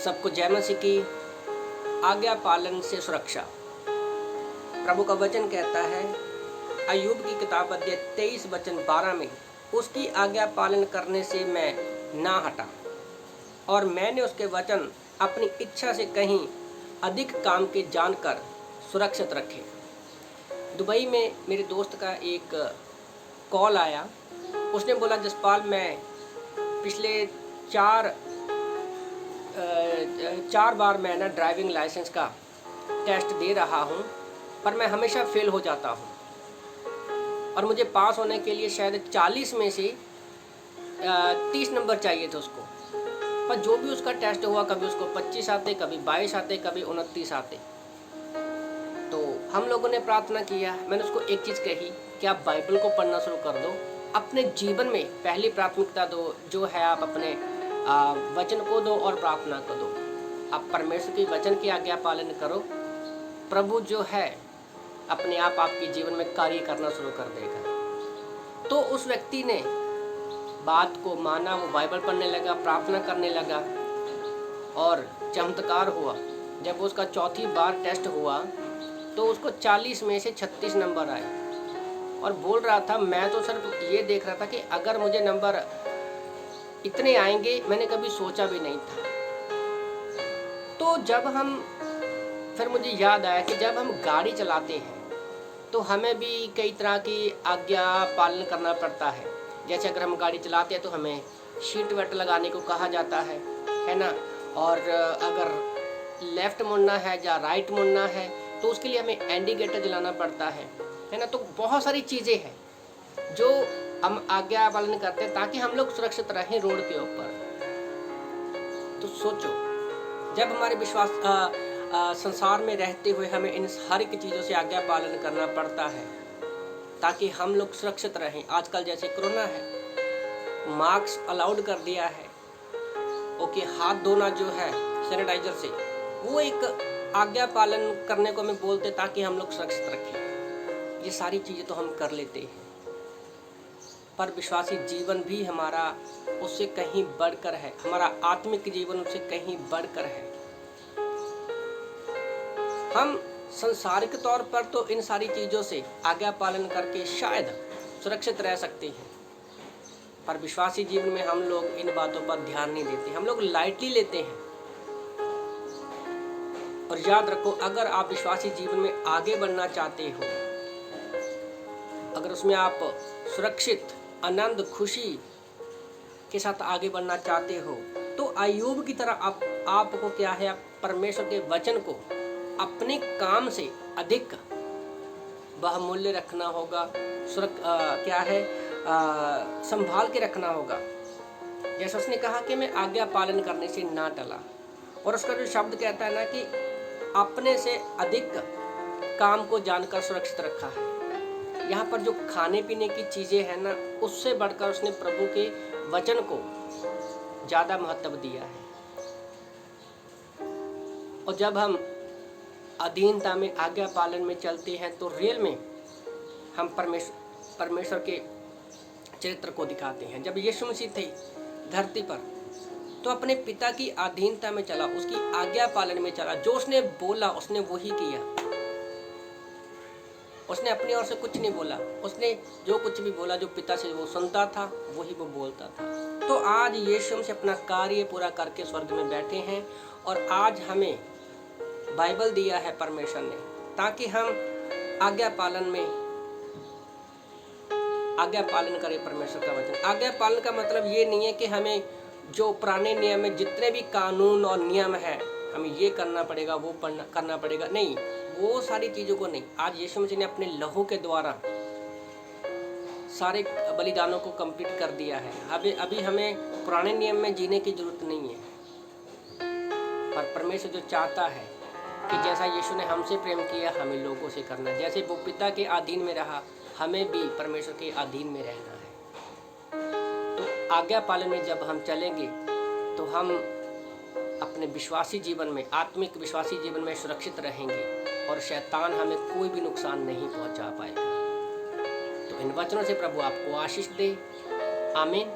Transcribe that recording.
सबको जय मसीह की। आज्ञा पालन से सुरक्षा। प्रभु का वचन कहता है अय्यूब की किताब अध्याय 23 वचन 12 में, उसकी आज्ञा पालन करने से मैं ना हटा और मैंने उसके वचन अपनी इच्छा से कहीं अधिक काम के जानकर सुरक्षित रखे। दुबई में मेरे दोस्त का एक कॉल आया। उसने बोला, जसपाल मैं पिछले चार बार मैं ना ड्राइविंग लाइसेंस का टेस्ट दे रहा हूँ, पर मैं हमेशा फेल हो जाता हूँ और मुझे पास होने के लिए शायद 40 में से 30 नंबर चाहिए थे उसको। पर जो भी उसका टेस्ट हुआ, कभी उसको 25 आते, कभी 22 आते, कभी 29 आते। तो हम लोगों ने प्रार्थना किया। मैंने उसको एक चीज़ कही कि आप बाइबल को पढ़ना शुरू कर दो, अपने जीवन में पहली प्राथमिकता दो जो है आप अपने वचन को दो और प्रार्थना को दो। आप परमेश्वर की वचन की आज्ञा पालन करो, प्रभु जो है अपने आप आपके जीवन में कार्य करना शुरू कर देगा। तो उस व्यक्ति ने बात को माना, वो बाइबल पढ़ने लगा, प्रार्थना करने लगा और चमत्कार हुआ। जब उसका चौथी बार टेस्ट हुआ तो उसको 40 में से 36 नंबर आए और बोल रहा था, मैं तो सिर्फ ये देख रहा था कि अगर मुझे नंबर इतने आएंगे, मैंने कभी सोचा भी नहीं था। तो जब हम फिर मुझे याद आया कि जब हम गाड़ी चलाते हैं तो हमें भी कई तरह की आज्ञा पालन करना पड़ता है। जैसे अगर हम गाड़ी चलाते हैं तो हमें सीट बेल्ट लगाने को कहा जाता है ना। और अगर लेफ़्ट मुड़ना है या राइट मुड़ना है तो उसके लिए हमें इंडिकेटर जलाना पड़ता है ना। तो बहुत सारी चीज़ें हैं जो हम आज्ञा पालन करते हैं ताकि हम लोग सुरक्षित रहें रोड के ऊपर। तो सोचो, जब हमारे विश्वास संसार में रहते हुए हमें इन हर एक चीज़ों से आज्ञा पालन करना पड़ता है ताकि हम लोग सुरक्षित रहें। आजकल जैसे कोरोना है, मास्क अलाउड कर दिया है, ओके, हाथ धोना जो है सैनिटाइजर से, वो एक आज्ञा पालन करने को हमें बोलते ताकि हम लोग सुरक्षित रखें। ये सारी चीज़ें तो हम कर लेते हैं, पर विश्वासी जीवन भी हमारा उससे कहीं बढ़कर है। हमारा आत्मिक जीवन उससे कहीं बढ़कर है। हम संसारिक तौर पर तो इन सारी चीज़ों से आज्ञा पालन करके शायद सुरक्षित रह सकते हैं, पर विश्वासी जीवन में हम लोग इन बातों पर ध्यान नहीं देते, हम लोग लाइटली लेते हैं। और याद रखो, अगर आप विश्वासी जीवन में आगे बढ़ना चाहते हो, अगर उसमें आप सुरक्षित, आनंद, खुशी के साथ आगे बढ़ना चाहते हो, तो अय्यूब की तरह आपको क्या है, परमेश्वर के वचन को अपने काम से अधिक बहुमूल्य रखना होगा। संभाल के रखना होगा। जैसे उसने कहा कि मैं आज्ञा पालन करने से ना टला, और उसका जो शब्द कहता है ना कि अपने से अधिक काम को जानकर सुरक्षित रखा है। यहाँ पर जो खाने पीने की चीज़ें हैं ना, उससे बढ़कर उसने प्रभु के वचन को ज़्यादा महत्व दिया है। और जब हम अधीनता में, आज्ञा पालन में चलते हैं तो रियल में हम परमेश्वर के चरित्र को दिखाते हैं। जब यीशु मसीह थे धरती पर तो अपने पिता की अधीनता में चला, उसकी आज्ञा पालन में चला। जो उसने बोला उसने वही किया। उसने अपनी ओर से कुछ नहीं बोला, उसने जो कुछ भी बोला, जो पिता से वो सुनता था वही वो बोलता था। तो आज यीशु मसीह अपना कार्य पूरा करके स्वर्ग में बैठे हैं और आज हमें बाइबल दिया है परमेश्वर ने, ताकि हम आज्ञा पालन करें परमेश्वर का वचन। आज्ञा पालन का मतलब ये नहीं है कि हमें जो पुराने नियम में जितने भी कानून और नियम है हमें ये करना पड़ेगा, वो करना पड़ेगा, नहीं, वो सारी चीज़ों को नहीं। आज यीशु मसीह ने अपने लहू के द्वारा सारे बलिदानों को कंप्लीट कर दिया है। अभी हमें पुराने नियम में जीने की जरूरत नहीं है। पर परमेश्वर जो चाहता है कि जैसा यीशु ने हमसे प्रेम किया, हमें लोगों से करना। जैसे वो पिता के अधीन में रहा, हमें भी परमेश्वर के अधीन में रहना है। तो आज्ञा पालन में जब हम चलेंगे तो हम अपने विश्वासी जीवन में, आत्मिक विश्वासी जीवन में सुरक्षित रहेंगे और शैतान हमें कोई भी नुकसान नहीं पहुंचा पाएगा। तो इन वचनों से प्रभु आपको आशीष दे। आमीन।